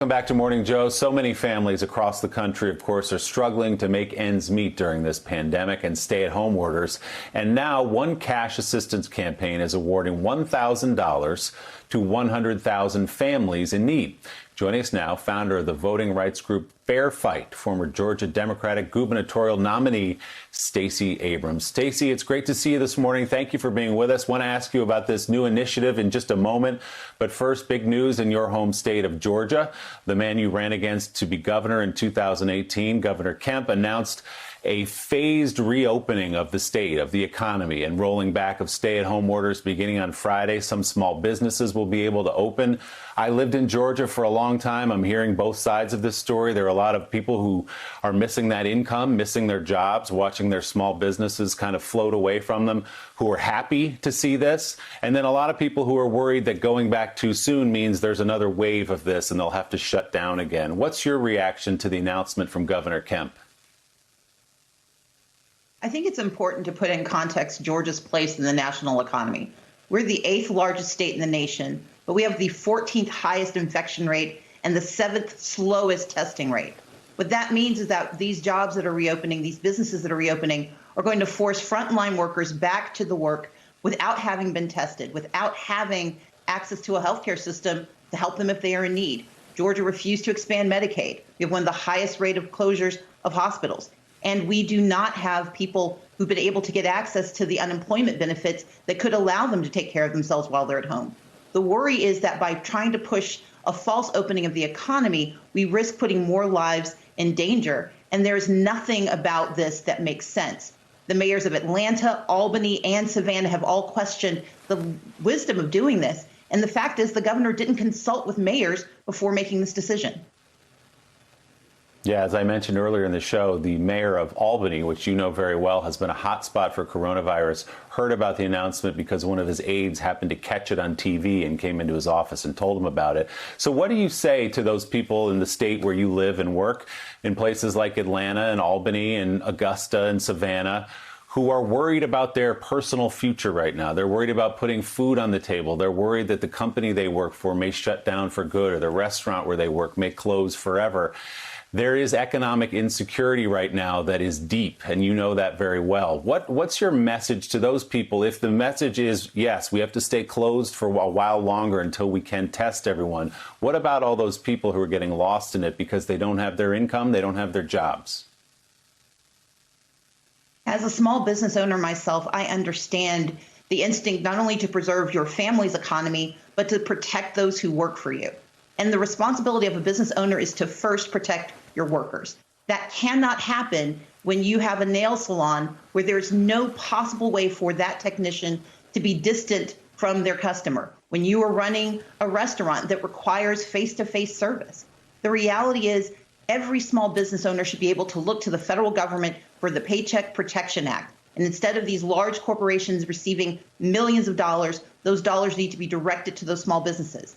Welcome back to Morning Joe. So many families across the country, of course, are struggling to make ends meet during this pandemic and stay-at-home orders. And now one cash assistance campaign is awarding $1,000 to 100,000 families in need. Joining us now, founder of the voting rights group Fair Fight, former Georgia Democratic gubernatorial nominee Stacey Abrams. Stacey, it's great to see you this morning. Thank you for being with us. I want to ask you about this new initiative in just a moment. But first, big news in your home state of Georgia. The man you ran against to be governor in 2018, Governor Kemp, announced a phased reopening of the state, of the economy, and rolling back of stay-at-home orders beginning on Friday. Some small businesses will be able to open. I lived in Georgia for a long time. I'm hearing both sides of this story. There are a lot of people who are missing that income, missing their jobs, watching their small businesses kind of float away from them, who are happy to see this. And then a lot of people who are worried that going back too soon means there's another wave of this and they'll have to shut down again. What's your reaction to the announcement from Governor Kemp? I think it's important to put in context Georgia's place in the national economy. We're the 8th largest state in the nation, but we have the 14th highest infection rate and the 7th slowest testing rate. What that means is that these jobs that are reopening, these businesses that are reopening, are going to force frontline workers back to the work without having been tested, without having access to a healthcare system to help them if they are in need. Georgia refused to expand Medicaid. We have one of the highest rate of closures of hospitals. And we do not have people who've been able to get access to the unemployment benefits that could allow them to take care of themselves while they're at home. The worry is that by trying to push a false opening of the economy, we risk putting more lives in danger. And there's nothing about this that makes sense. The mayors of Atlanta, Albany, and Savannah have all questioned the wisdom of doing this. And the fact is the governor didn't consult with mayors before making this decision. Yeah, as I mentioned earlier in the show, the mayor of Albany, which you know very well, has been a hot spot for coronavirus, heard about the announcement because one of his aides happened to catch it on TV and came into his office and told him about it. So what do you say to those people in the state where you live and work, in places like Atlanta and Albany and Augusta and Savannah, who are worried about their personal future right now? They're worried about putting food on the table. They're worried that the company they work for may shut down for good, or the restaurant where they work may close forever. There is economic insecurity right now that is deep, and you know that very well. What's your message to those people? If the message is, yes, we have to stay closed for a while longer until we can test everyone, what about all those people who are getting lost in it because they don't have their income, they don't have their jobs? As a small business owner myself, I understand the instinct not only to preserve your family's economy, but to protect those who work for you. And the responsibility of a business owner is to first protect your workers. That cannot happen when you have a nail salon where there's no possible way for that technician to be distant from their customer. When you are running a restaurant that requires face-to-face service, the reality is every small business owner should be able to look to the federal government for the Paycheck Protection Act. And instead of these large corporations receiving millions of dollars, those dollars need to be directed to those small businesses.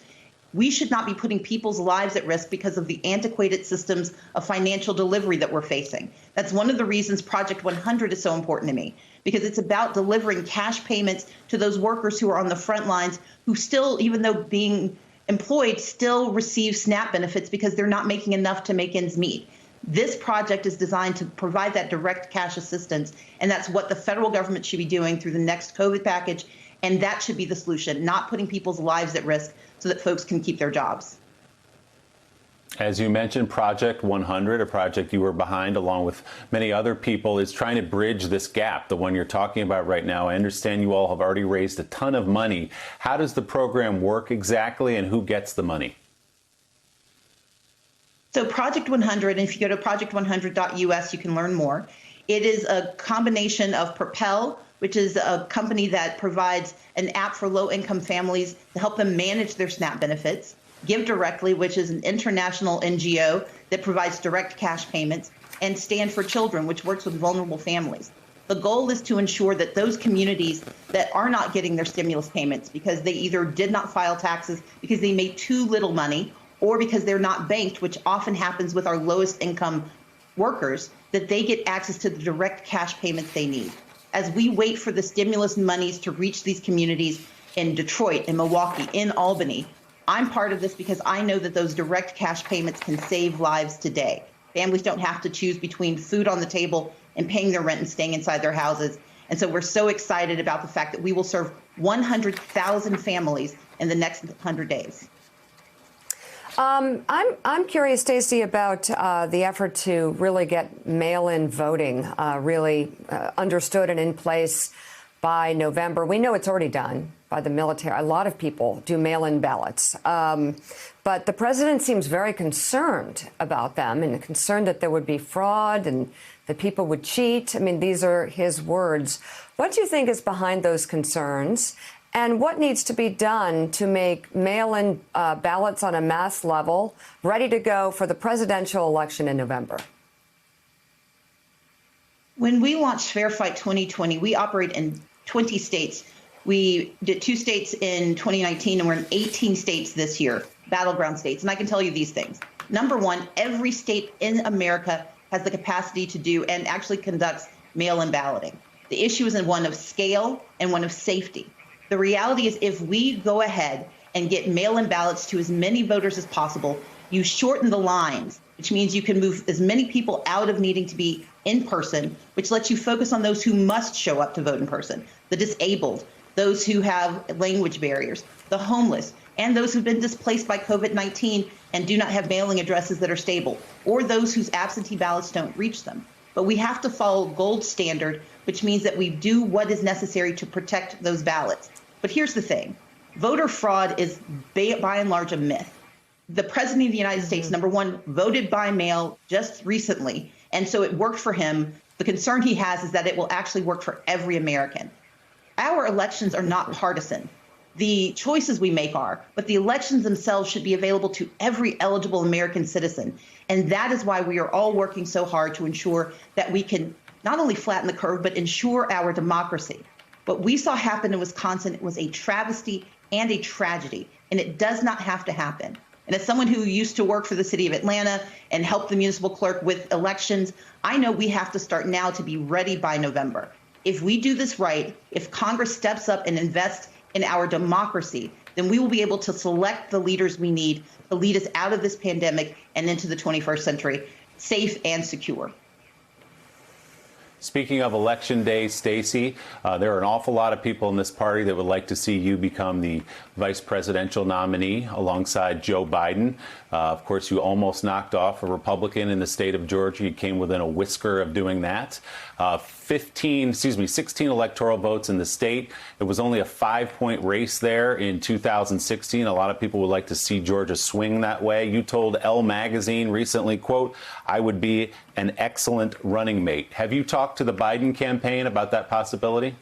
We should not be putting people's lives at risk because of the antiquated systems of financial delivery that we're facing. That's one of the reasons Project 100 is so important to me, because it's about delivering cash payments to those workers who are on the front lines, who still, even though being employed, still receive SNAP benefits because they're not making enough to make ends meet. This project is designed to provide that direct cash assistance, and that's what the federal government should be doing through the next COVID package. And that should be the solution, not putting people's lives at risk so that folks can keep their jobs. As you mentioned, Project 100, a project you were behind along with many other people, is trying to bridge this gap, the one you're talking about right now. I understand you all have already raised a ton of money. How does the program work exactly, and who gets the money? So Project 100, and if you go to project100.us, you can learn more. It is a combination of Propel, which is a company that provides an app for low-income families to help them manage their SNAP benefits, Give Directly, which is an international NGO that provides direct cash payments, and Stand for Children, which works with vulnerable families. The goal is to ensure that those communities that are not getting their stimulus payments because they either did not file taxes, because they made too little money, or because they're not banked, which often happens with our lowest income workers, that they get access to the direct cash payments they need. As we wait for the stimulus monies to reach these communities in Detroit, in Milwaukee, in Albany, I'm part of this because I know that those direct cash payments can save lives today. Families don't have to choose between food on the table and paying their rent and staying inside their houses. And so we're so excited about the fact that we will serve 100,000 families in the next 100 days. I'm curious, Stacey, about the effort to really get mail-in voting really understood and in place by November. We know it's already done by the military. A lot of people do mail-in ballots. But the president seems very concerned about them and concerned that there would be fraud and that people would cheat. I mean, these are his words. What do you think is behind those concerns? And what needs to be done to make mail-in ballots on a mass level ready to go for the presidential election in November? When we launched Fair Fight 2020, we operate in 20 states. We did 2 states in 2019, and we're in 18 states this year, battleground states. And I can tell you these things. Number one, every state in America has the capacity to do and actually conducts mail-in balloting. The issue is one of scale and one of safety. The reality is if we go ahead and get mail-in ballots to as many voters as possible, you shorten the lines, which means you can move as many people out of needing to be in person, which lets you focus on those who must show up to vote in person, the disabled, those who have language barriers, the homeless, and those who've been displaced by COVID-19 and do not have mailing addresses that are stable, or those whose absentee ballots don't reach them. But we have to follow gold standard, which means that we do what is necessary to protect those ballots. But here's the thing. Voter fraud is by and large a myth. The president of the United States, number one, voted by mail just recently, and so it worked for him. The concern he has is that it will actually work for every American. Our elections are not partisan. The choices we make are, but the elections themselves should be available to every eligible American citizen. And that is why we are all working so hard to ensure that we can not only flatten the curve, but ensure our democracy. What we saw happen in Wisconsin was a travesty and a tragedy, and it does not have to happen. And as someone who used to work for the city of Atlanta and help the municipal clerk with elections, I know we have to start now to be ready by November. If we do this right, if Congress steps up and invests in our democracy, then we will be able to select the leaders we need to lead us out of this pandemic and into the 21st century, safe and secure. Speaking of Election Day, Stacey, there are an awful lot of people in this party that would like to see you become the vice presidential nominee alongside Joe Biden. Of course, you almost knocked off a Republican in the state of Georgia. You came within a whisker of doing that. 16 electoral votes in the state. It was only a 5-point race there in 2016. A lot of people would like to see Georgia swing that way. You told Elle magazine recently, quote, "I would be an excellent running mate." Have you talked to the Biden campaign about that possibility?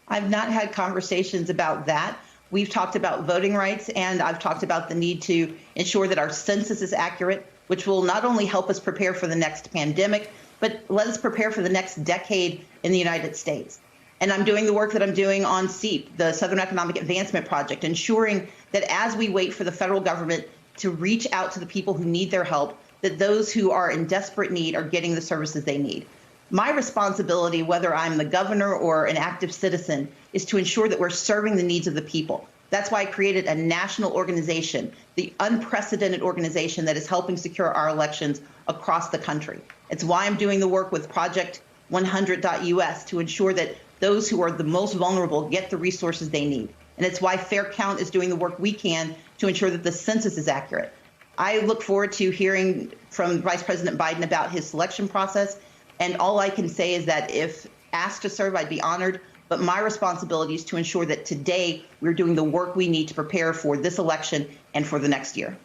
I've not had conversations about that. We've talked about voting rights, and I've talked about the need to ensure that our census is accurate, which will not only help us prepare for the next pandemic, but let us prepare for the next decade in the United States. And I'm doing the work that I'm doing on SEEP, the Southern Economic Advancement Project, ensuring that as we wait for the federal government to reach out to the people who need their help, that those who are in desperate need are getting the services they need. My responsibility, whether I'm the governor or an active citizen, is to ensure that we're serving the needs of the people. That's why I created a national organization, the unprecedented organization that is helping secure our elections across the country. It's why I'm doing the work with Project 100.us to ensure that those who are the most vulnerable get the resources they need. And it's why Fair Count is doing the work we can to ensure that the census is accurate. I look forward to hearing from Vice President Biden about his selection process. And all I can say is that if asked to serve, I'd be honored. But my responsibility is to ensure that today we're doing the work we need to prepare for this election and for the next year.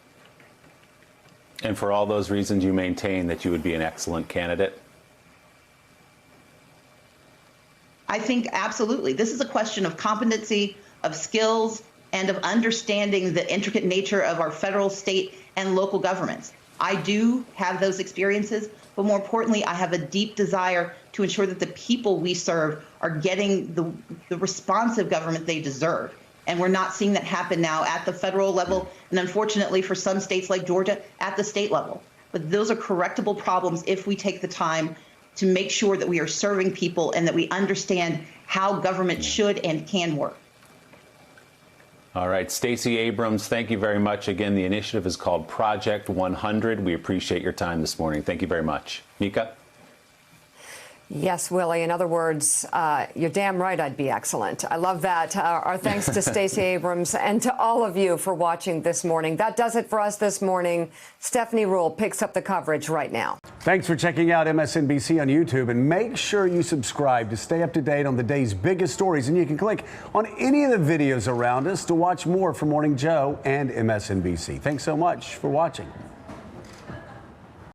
And for all those reasons, you maintain that you would be an excellent candidate? I think absolutely. This is a question of competency, of skills, and of understanding the intricate nature of our federal, state, and local governments. I do have those experiences, but more importantly, I have a deep desire to ensure that the people we serve are getting the responsive government they deserve. And we're not seeing that happen now at the federal level, and unfortunately for some states like Georgia, at the state level. But those are correctable problems if we take the time to make sure that we are serving people and that we understand how government should and can work. All right, Stacey Abrams, thank you very much. Again, the initiative is called Project 100. We appreciate your time this morning. Thank you very much. Mika? Yes, Willie. In other words, you're damn right I'd be excellent. I love that. Our thanks to Stacey Abrams and to all of you for watching this morning. That does it for us this morning. Stephanie Rule picks up the coverage right now. Thanks for checking out MSNBC on YouTube, and make sure you subscribe to stay up to date on the day's biggest stories. And you can click on any of the videos around us to watch more from Morning Joe and MSNBC. Thanks so much for watching.